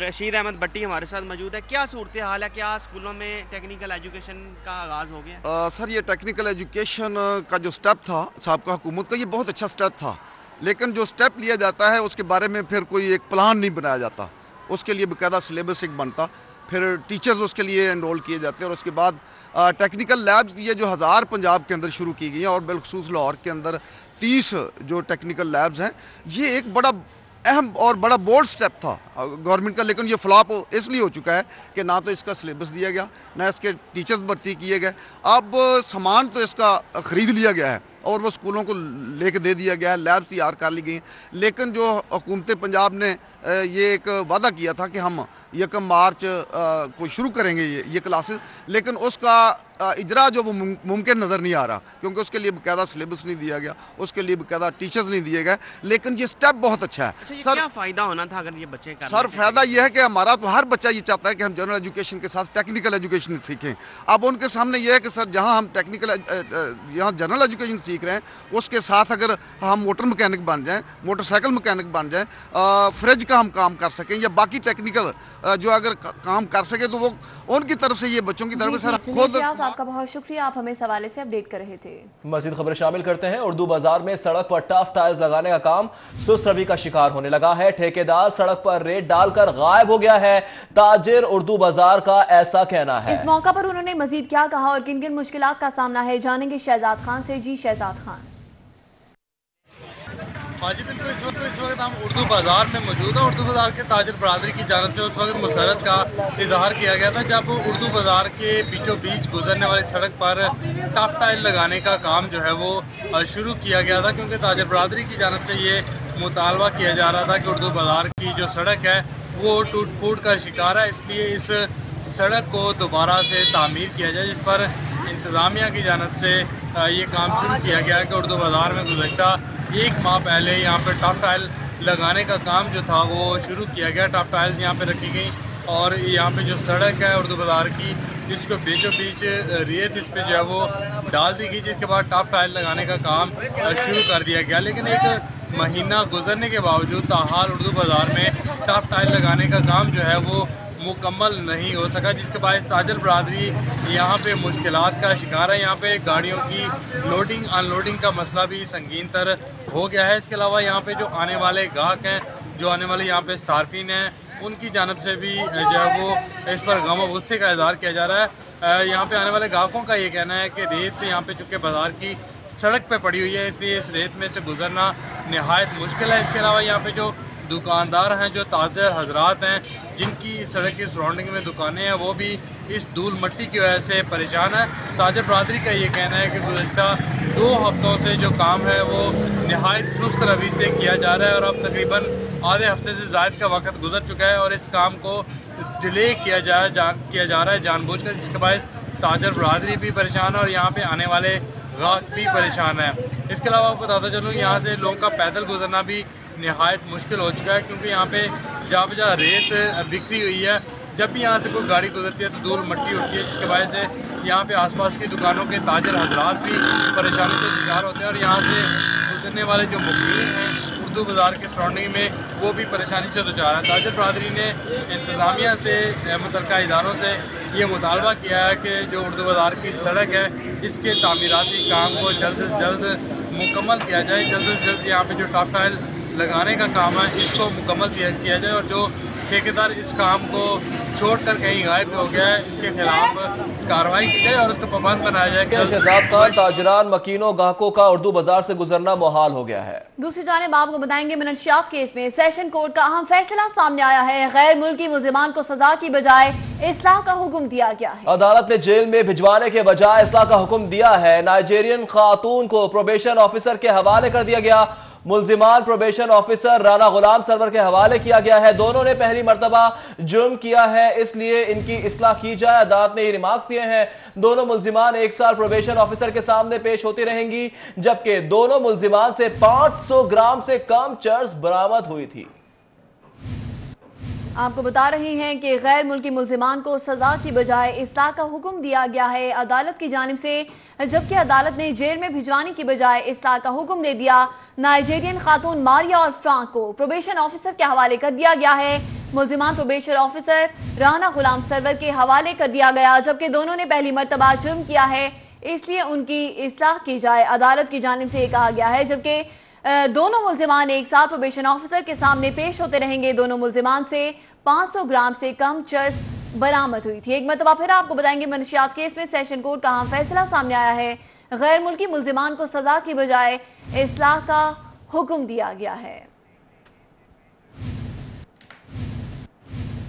रशीद अहमद भट्टी हमारे साथ मौजूद है। क्या सूरत हाल है, क्या स्कूलों में टेक्निकल एजुकेशन का आगाज़ हो गया? सर, ये टेक्निकल एजुकेशन का जो स्टेप था साबका हुकूमत का, ये बहुत अच्छा स्टेप था, लेकिन जो स्टेप लिया जाता है उसके बारे में फिर कोई एक प्लान नहीं बनाया जाता, उसके लिए बाकायदा सिलेबस एक बनता, फिर टीचर्स उसके लिए एनरोल किए जाते हैं और उसके बाद टेक्निकल लैब्स ये जो 1000 पंजाब के अंदर शुरू की गई हैं और बिलखसूस लाहौर के अंदर 30 जो टेक्निकल लैब्स हैं, ये एक बड़ा अहम और बड़ा बोल्ड स्टेप था गवर्नमेंट का, लेकिन ये फ्लॉप इसलिए हो चुका है कि ना तो इसका सिलेबस दिया गया, ना इसके टीचर्स भर्ती किए गए। अब सामान तो इसका ख़रीद लिया गया है और वो स्कूलों को लेके दे दिया गया है, लैब तैयार कर ली गई, लेकिन जो हुकूमत पंजाब ने ये एक वादा किया था कि हम 1 मार्च को शुरू करेंगे ये क्लासेस, लेकिन उसका इजरा जो वो मुमकिन नज़र नहीं आ रहा, क्योंकि उसके लिए बाकायदा सिलेबस नहीं दिया गया, उसके लिए बाकायदा टीचर्स नहीं दिए गए। लेकिन ये स्टेप बहुत अच्छा है। अच्छा, सर क्या फ़ायदा होना था अगर ये बच्चे कर सर फ़ायदा ये है कि हमारा तो हर बच्चा ये चाहता है कि हम जनरल एजुकेशन के साथ टेक्निकल एजुकेशन सीखें। अब उनके सामने ये है कि सर जहाँ हम यहाँ जनरल एजुकेशन सीख रहे हैं, उसके साथ अगर हम मोटर मैकेनिक बन जाएँ, मोटरसाइकिल मैकेनिक बन जाएँ, फ्रिज का हम काम कर सकें या बाकी टेक्निकल जो अगर काम कर सके, तो वो उनकी तरफ से, ये बच्चों की तरफ से सर खुद। आपका बहुत शुक्रिया, आप हमें इस हवाले से अपडेट कर रहे थे। मजीद खबरें शामिल करते हैं। उर्दू बाजार में सड़क पर टफ टाइल्स लगाने का काम सुस्त रवि का शिकार होने लगा है। ठेकेदार सड़क पर रेत डालकर गायब हो गया है, ताजिर उर्दू बाजार का ऐसा कहना है। इस मौका पर उन्होंने मजीद क्या कहा और किन किन मुश्किलात का सामना है, जानेंगे शहजाद खान से। जी शहजाद खान। हाँ जी बिल्कुल, इस वक्त हम उर्दू बाज़ार में मौजूद हैं। उर्दू बाज़ार के ताजिर बरादरी की जानिब से उस वक्त मसरत का इजहार किया गया था जब उर्दू बाज़ार के बीचों बीच गुजरने वाली सड़क पर टफ टाइल लगाने का काम जो है वो शुरू किया गया था, क्योंकि ताजिर बरादरी की जानिब से ये मुतालबा किया जा रहा था कि उर्दू बाज़ार की जो सड़क है वो टूट फूट का शिकार है, इसलिए इस सड़क को दोबारा से तामीर किया जाए, जिस पर इंतज़ामिया की जानिब से ये काम शुरू किया गया है कि उर्दू बाज़ार में गुज़श्ता 1 माह पहले यहाँ पर टफ टाइल लगाने का काम जो था वो शुरू किया गया। टफ टाइल्स यहाँ पे रखी गई और यहाँ पे जो सड़क है उर्दू बाज़ार की, जिसको बीचों बीच रेत इस पे जो है वो डाल दी गई, जिसके बाद टफ टाइल लगाने का काम शुरू कर दिया गया। लेकिन 1 महीना गुजरने के बावजूद ताहाल उर्दू बाज़ार में टफ टाइल लगाने का काम जो है वो मुकम्मल नहीं हो सका, जिसके बाद ताजिर बरादरी यहाँ पे मुश्किलात का शिकार है। यहाँ पे गाड़ियों की लोडिंग अनलोडिंग का मसला भी संगीन तर हो गया है। इसके अलावा यहाँ पे जो आने वाले गाहक हैं, जो आने वाले यहाँ पे सार्फिन हैं, उनकी जानब से भी जो है वो इस पर गम और गुस्से का इजहार किया जा रहा है। यहाँ पे आने वाले ग्राहकों का ये कहना है कि रेत यहाँ पे चूँकि बाज़ार की सड़क पे पड़ी हुई है, इसलिए इस रेत में से गुजरना नहायत मुश्किल है। इसके अलावा यहाँ पे जो दुकानदार हैं, जो ताजिर हजरात हैं, जिनकी सड़क की सराउंडिंग में दुकानें हैं, वो भी इस धूल मट्टी की वजह से परेशान है। ताजिर बरादरी का ये कहना है कि गुज़श्ता 2 हफ्तों से जो काम है वो नहायत सुस्त रवि से किया जा रहा है और अब तकरीबन आधे हफ्ते से ज़ायद का वक्त गुजर चुका है और इस काम को डिले किया जा रहा है जानबूझकर, जिसके बाद ताजिर बरादरी भी परेशान है और यहाँ पे आने वाले ग्राहक भी परेशान है। इसके अलावा आपको बताता चलूँ, यहाँ से लोगों का पैदल गुजरना भी नहायत मुश्किल हो चुका है, क्योंकि यहाँ पे जहाँ बजा रेत बिखरी हुई है। जब भी यहाँ से कोई गाड़ी गुजरती है तो धूल मट्टी उठती है, जिसके वजह से यहाँ पे आसपास की दुकानों के ताजिर हजरात भी परेशानी से शिकार होते हैं और यहाँ से गुजरने वाले जो मुकीम हैं उर्दू बाज़ार के सराउंडिंग में, वो भी परेशानी से दुचार है। ताजिर बरादरी ने इंतज़ामिया से, मुतल्लिका इदारों से ये मुतालबा किया है कि जो उर्दू बाज़ार की सड़क है, इसके तामीराती काम को जल्द से जल्द मुकम्मल किया जाए। जल्द से जल्द यहाँ पे जो टफ टाइल लगाने का काम है इसको मुकम्मल किया जाए और जो ठेकेदार इस काम को छोड़कर कहीं गायब हो गया है, इसके खिलाफ कार्रवाई की जाए और उसको पाबंद बनाया जाए। शहजाद खान, ताजरान, मकीनों, ग्राहकों का उर्दू बाजार से गुजरना मुहाल हो गया है। दूसरी जानिब आपको बताएंगे मनशियात केस में सेशन कोर्ट का अहम फैसला सामने आया है। गैर मुल्की मुल्जिमान को सजा की बजाय इस्लाह का हुक्म दिया गया है। अदालत ने जेल में भिजवाने के बजाय इस्लाह का हुक्म दिया है। नाइजीरियन खातून को प्रोबेशन ऑफिसर के हवाले कर दिया गया। मुल्जिमान प्रोबेशन ऑफिसर राना गुलाम सरवर के हवाले किया गया है। दोनों ने पहली मर्तबा जुर्म किया है, इसलिए इनकी इस्लाह की जाए। अदालत ने ये रिमार्क्स दिए हैं। दोनों मुल्जिमान 1 साल प्रोबेशन ऑफिसर के सामने पेश होती रहेंगी, जबकि दोनों मुल्जिमान से 500 ग्राम से कम चर्स बरामद हुई थी। आपको बता रहे हैं कि गैर मुल्की मुल्जिमान को सजा की बजाय इस्लाह का हुक्म दिया गया है अदालत की जानिब से, जबकि अदालत ने जेल में भिजवाने की बजाय इस्लाह का हुक्म दे दिया। नाइजीरियन खातून मारिया और फ्रांक को प्रोबेशन ऑफिसर के हवाले कर दिया गया है। मुल्जिमान प्रोबेशन ऑफिसर राना गुलाम सरवर के हवाले कर दिया गया, जबकि दोनों ने पहली मर्तबा जुर्म किया है, इसलिए उनकी इस्लाह की जाए अदालत की जानिब से कहा गया है। जबकि दोनों मुल्जिमान 1 साल प्रोबेशन ऑफिसर के सामने पेश होते रहेंगे। दोनों मुल्जिमान से 500 ग्राम से कम चर्स बरामद हुई थी। एक मरतबा फिर आपको बताएंगे मनशियात केस में सेशन कोर्ट का अहम फैसला सामने आया है। गैर मुल्की मुल्जिमान को सजा की बजाय इस्लाह का हुक्म दिया गया है।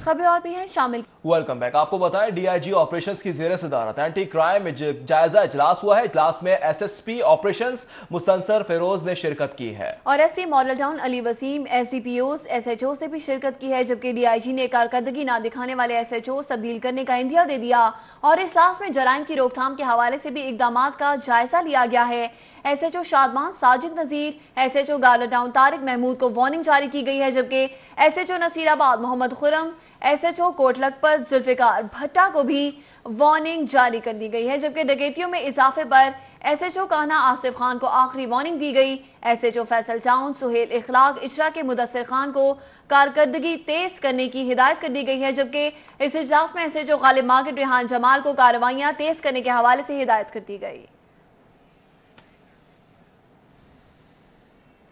खबरें और भी हैं शामिल। Welcome back. आपको बताएं डीआईजी ऑपरेशंस की जेर सदारत एंटी क्राइम जायजा इजलास हुआ है। इजलास में एसएसपी ऑपरेशंस मुस्तनसर फिरोज ने शिरकत की है और SP model town Ali Wasim, SDPOs, SHO से भी शिरकत की है, जबकि डीआईजी ने कारकर्दगी ना दिखाने वाले एसएचओ तब्दील करने का इंदिया दे दिया। और इजलास में जराइम की रोकथाम के हवाले से भी इकदाम का जायजा लिया गया है। एसएचओ शादमान साजिद नजीर, एसएचओ गाला टाउन तारिक महमूद को वार्निंग जारी की गई है, जबकि एसएचओ नसीराबाद मोहम्मद खुरम, एसएचओ कोटलखपत जुल्फिकार भट्टा को भी वार्निंग जारी कर दी गई है, जबकि डकैतियों में इजाफे पर एसएचओ कान्हा आसिफ खान को आखिरी वार्निंग दी गई। एसएचओ फैसल टाउन सुहेल इखलाक इशरा के मुदस्सिर खान को कारकर्दगी तेज करने की हिदायत कर दी गई है, जबकि इस इजलास में एसएचओ गालिब मार्केट रेहान जमाल को कार्रवाइयां तेज करने के हवाले से हिदायत कर दी गई।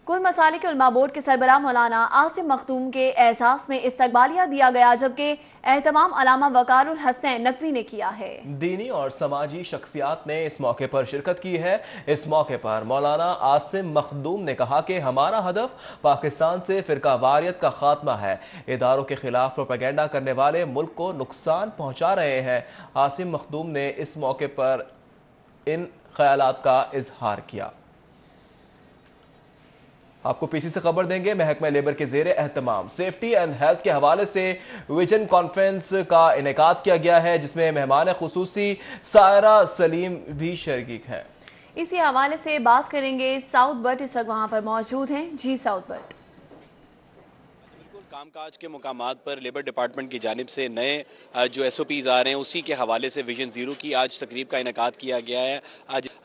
कुल मसालिक उलमा बोर्ड के सरबराह मौलाना आसिम मखदूम के एहसास में इस्तकबालिया दिया गया, जबकि एहतमाम अलामा वकारुल हसनैन नकवी ने किया है। दीनी और समाजी शख्सियात ने इस मौके पर शिरकत की है। इस मौके पर मौलाना आसिम मखदूम ने कहा कि हमारा हदफ पाकिस्तान से फिरका वारियत का खात्मा है। इदारों के खिलाफ प्रोपेगेंडा करने वाले मुल्क को नुकसान पहुंचा रहे हैं। आसिम मखदूम ने इस मौके पर इन ख्यालात का इजहार किया। आपको पीसी से खबर देंगे। महकमा लेबर के जेर एहतमाम सेफ्टी एंड हेल्थ के हवाले से विजन कॉन्फ्रेंस का इनेकाद किया गया है, जिसमें मेहमान खुसूसी सायरा सलीम भी शरीक हैं। इसी हवाले से बात करेंगे साउथ बट इस वक्त वहां पर मौजूद हैं। जी साउथ बट। कामकाज के मुकामात पर लेबर डिपार्टमेंट की जानिब से नए जो SOPs आ रहे हैं उसी के हवाले से विजन ज़ीरो की आज तकरीब का इनेकाद किया गया है।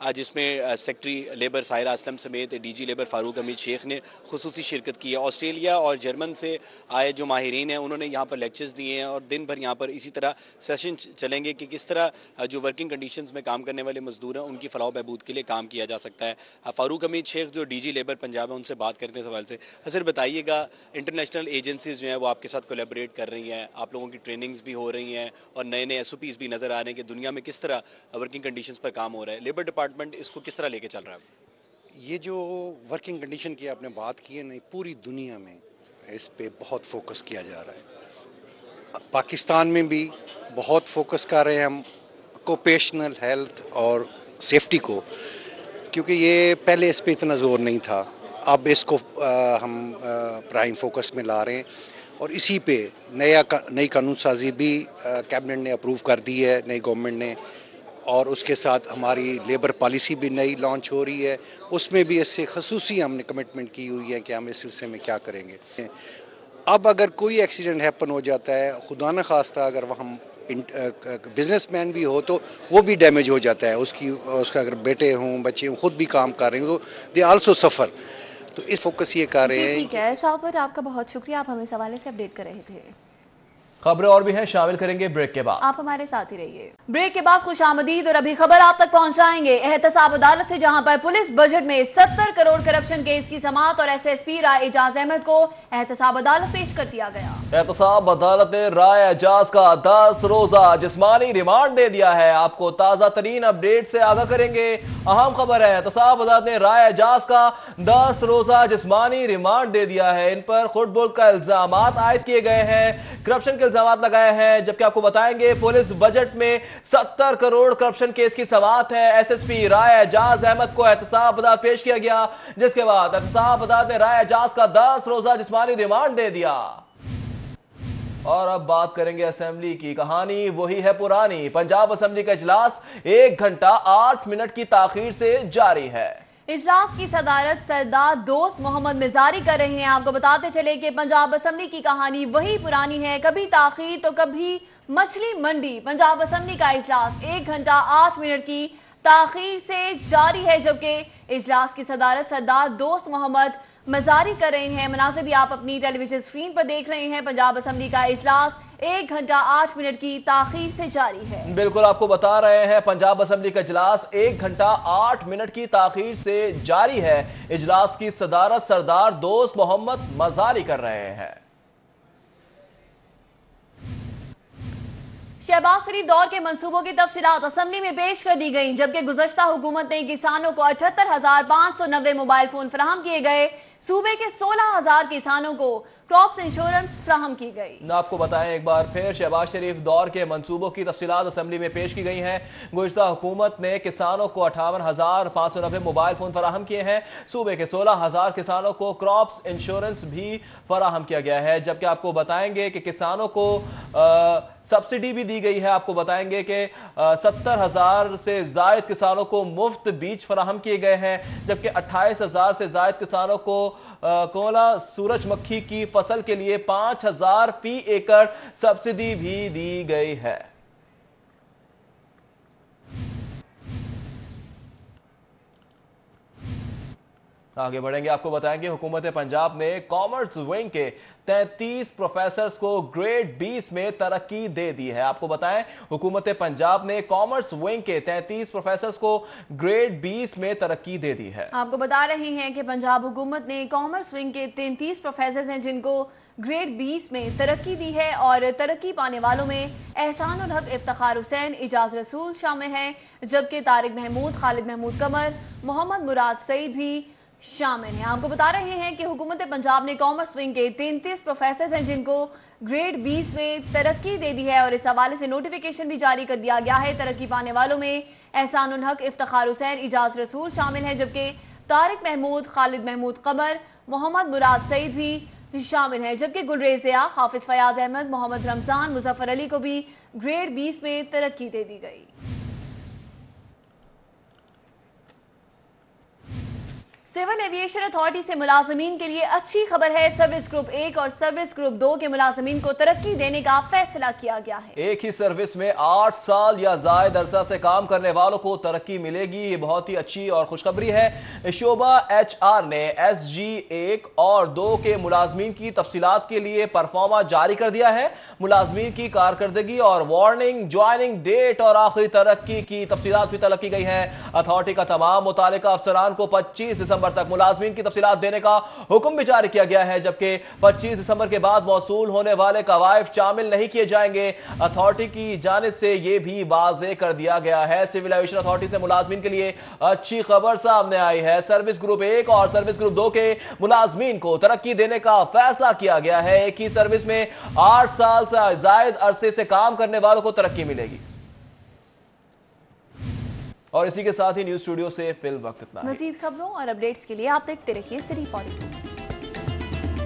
आज इसमें सेक्रेटरी लेबर साहिरा असलम समेत DG लेबर फारूक हमीद शेख ने खुसूसी शिरकत की है। ऑस्ट्रेलिया और जर्मन से आए जो माहिरीन हैं उन्होंने यहाँ पर लेक्चर्स दिए हैं और दिन भर यहाँ पर इसी तरह सेशन चलेंगे कि किस तरह जो वर्किंग कंडीशंस में काम करने वाले मजदूर हैं उनकी फलाह बहबूद के लिए काम किया जा सकता है। फारूक हमीद शेख जो DG लेबर पंजाब है उनसे बात करते हैं सवाल से। सर बताइएगा, इंटरनेशनल एजेंसीज जो हैं वो आपके साथ कोलैबोरेट कर रही हैं, आप लोगों की ट्रेनिंग्स भी हो रही हैं और नए नए SOPs भी नज़र आ रहे हैं कि दुनिया में किस तरह वर्किंग कंडीशंस पर काम हो रहा है। लेबर डिपार्टमेंट इसको किस तरह लेके चल रहा है? ये जो वर्किंग कंडीशन की आपने बात की है नहीं, पूरी दुनिया में इस पे बहुत फोकस किया जा रहा है। पाकिस्तान में भी बहुत फोकस कर रहे हैं हम ऑक्यूपेशनल हेल्थ और सेफ्टी को, क्योंकि ये पहले इस पे इतना जोर नहीं था। अब इसको हम प्राइम फोकस में ला रहे हैं और इसी पे नई कानून साजी भी कैबिनेट ने अप्रूव कर दी है, नई गवर्नमेंट ने, और उसके साथ हमारी लेबर पॉलिसी भी नई लॉन्च हो रही है। उसमें भी इससे खसूसी हमने कमिटमेंट की हुई है कि हम इस सिलसिले में क्या करेंगे। अब अगर कोई एक्सीडेंट हैपन हो जाता है, खुदा न खास्ता अगर वह हम बिजनेसमैन भी हो तो वो भी डैमेज हो जाता है, उसका अगर बेटे हों, बच्चे हों, खुद भी काम कर रहे हो तो दे आल्सो सफ़र। तो इस फोकस ये कर रहे हैं। ठीक है साउथ बट, आपका बहुत शुक्रिया, आप हमें इस हवाले से अपडेट कर रहे थे। खबरें और भी हैं, शामिल करेंगे ब्रेक के बाद। आप हमारे साथ ही रहिए। ब्रेक के बाद खुशामदीद और अभी खबर आप तक पहुंचाएंगे एहतसाब अदालत से, जहां पर पुलिस बजट में 70 करोड़ करप्शन केस की समाअत और SSP राय एजाज अहमद को एहतसाब अदालत पेश कर दिया गया। एहतसाब अदालत ने राय एजाज का 10 रोजा जिस्मानी रिमांड दे दिया है। आपको ताजा तरीन अपडेट से आगाह करेंगे। अहम खबर है, एहतसाब अदालत ने राय एजाज का 10 रोजा जिस्मानी रिमांड दे दिया है। इन पर खुद बोल का इल्जाम आयद किए गए हैं, करप्शन के इल्जाम लगाए हैं। जबकि आपको बताएंगे पुलिस बजट में 70 करोड़ करप्शन केस की समाअत है। SSP राय एजाज अहमद को एहतसाब अदालत पेश किया गया, जिसके बाद एहतसाब अदालत ने राय एजाज का 10 रोजा जिस्मानी रिमांड दे दिया। और अब बात करेंगे असेंबली की। कहानी वही है पुरानी। पंजाब असेंबली का इजलास 1 घंटा 8 मिनट की ताखीर से जारी है। इजलास की सदारत सरदार दोस्त मोहम्मद मिजारी कर रहे हैं। आपको बताते चले कि पंजाब असेंबली की कहानी वही पुरानी है, कभी ताखीर तो कभी मछली मंडी। पंजाब असेंबली का इजलास 1 घंटा 8 मिनट की ताखीर से जारी है, जबकि इजलास की सदारत सरदार दोस्त मोहम्मद मिजारी कर रहे हैं। मनाज़िर भी आप अपनी टेलीविजन स्क्रीन पर देख रहे हैं। पंजाब असेंबली का इजलास 1 घंटा 8 मिनट की ताखीर से जारी है। बिल्कुल आपको बता रहे हैं, पंजाब असेंबली का इजलास 1 घंटा 8 मिनट की ताखीर से जारी है। इजलास की सदारत सरदार दोस्त मोहम्मद मजारी कर रहे हैं। शहबाज शरीफ दौर के मंसूबों की तफसीलात असेंबली में पेश कर दी गई, जबकि गुज़श्ता हुकूमत ने किसानों को 78,590 मोबाइल फोन फराहम किए गए। सूबे के 16,000 किसानों को क्रॉप्स इंश्योरेंस फराहम की गई। आपको बताएं एक बार फिर, शहबाज शरीफ दौर के मंसूबों की तफसीलात असेंबली में पेश की गई हैं। गुज़श्ता हुकूमत ने किसानों को 58,590 मोबाइल फोन फराहम किए हैं। सूबे के 16,000 किसानों को क्रॉप्स इंश्योरेंस भी फराहम किया गया है, जबकि आपको बताएंगे कि किसानों को सब्सिडी भी दी गई है। आपको बताएंगे कि 70,000 से जायद किसानों को मुफ्त बीज फराहम किए गए हैं, जबकि 28,000 से जायद किसानों को कोला सूरजमुखी की फसल के लिए 5,000 फी एकड़ सब्सिडी भी दी गई है। आगे बढ़ेंगे, आपको बताएंगे हुकूमत पंजाब ने कॉमर्स विंग के 33 प्रोफेसर्स को ग्रेड 20 में तरक्की दे दी है। आपको बताएं, हुकूमत पंजाब ने कॉमर्स विंग के 33 प्रोफेसर्स को ग्रेड 20 में तरक्की दे दी है। आपको बता रहे हैं कि पंजाब हुकूमत ने कॉमर्स विंग के 33 प्रोफेसर्स हैं जिनको ग्रेड 20 में तरक्की दी है, और तरक्की पाने वालों में एहसानुल हक, इफ्तिखार हुसैन, इजाज रसूल शामिल हैं, जबकि तारिक महमूद, खालिद महमूद कमर, मोहम्मद मुराद सईद भी शामिल हैं। आपको बता रहे हैं कि हुकूमत पंजाब ने कॉमर्स विंग के 33 प्रोफेसर्स हैं जिनको ग्रेड 20 में तरक्की दे दी है, और इस हवाले से नोटिफिकेशन भी जारी कर दिया गया है। तरक्की पाने वालों में एहसानुल हक, इफ्तिखार हुसैन, इजाज रसूल शामिल हैं, जबकि तारिक महमूद, खालिद महमूद कमर, मोहम्मद मुराद सईद भी शामिल हैं, जबकि गुलरेज़िया, हाफिज फयाद अहमद, मोहम्मद रमजान, मुजफ्फर अली को भी ग्रेड 20 में तरक्की दे दी गई। सिविल एविएशन अथॉरिटी से मुलाजमीन के लिए अच्छी खबर है। सर्विस ग्रुप 1 और सर्विस ग्रुप 2 के मुलाजमीन को तरक्की देने का फैसला किया गया है। एक ही सर्विस में 8 साल या जायद अरसा से काम करने वालों को तरक्की मिलेगी। ये बहुत ही अच्छी और खुशखबरी है। शोबा HR ने SG 1 और 2 के मुलाजमीन की तफसीलात के लिए परफॉर्मा जारी कर दिया है। मुलाजमीन की कारकर्दगी और वार्निंग, ज्वाइनिंग डेट और आखिरी तरक्की की तफसीलात भी तलब की गई है। अथॉरिटी का तमाम मुतालिका अफसरान को 25 दिसंबर तक मुलाजमीन की तफसीलात देने का हुक्म भी जारी किया गया है, जबकि 25 दिसंबर के बाद मौसूल होने वाले कवायद शामिल नहीं किए जाएंगे। अथॉरिटी की जानिब से यह भी वाज़ेह कर दिया गया है। सिविल एविएशन अथॉरिटी से मुलाजमीन के लिए अच्छी खबर सामने आई है। सर्विस ग्रुप 1 और सर्विस ग्रुप 2 के मुलाजमीन को तरक्की देने का फैसला किया गया है। एक ही सर्विस में 8 साल से जायद अरसे से काम करने वालों को तरक्की मिलेगी। और इसी के साथ ही न्यूज स्टूडियो से फिल वक्त इतना है। मजीद खबरों और अपडेट्स के लिए आप देखते रहिए सिटी 42।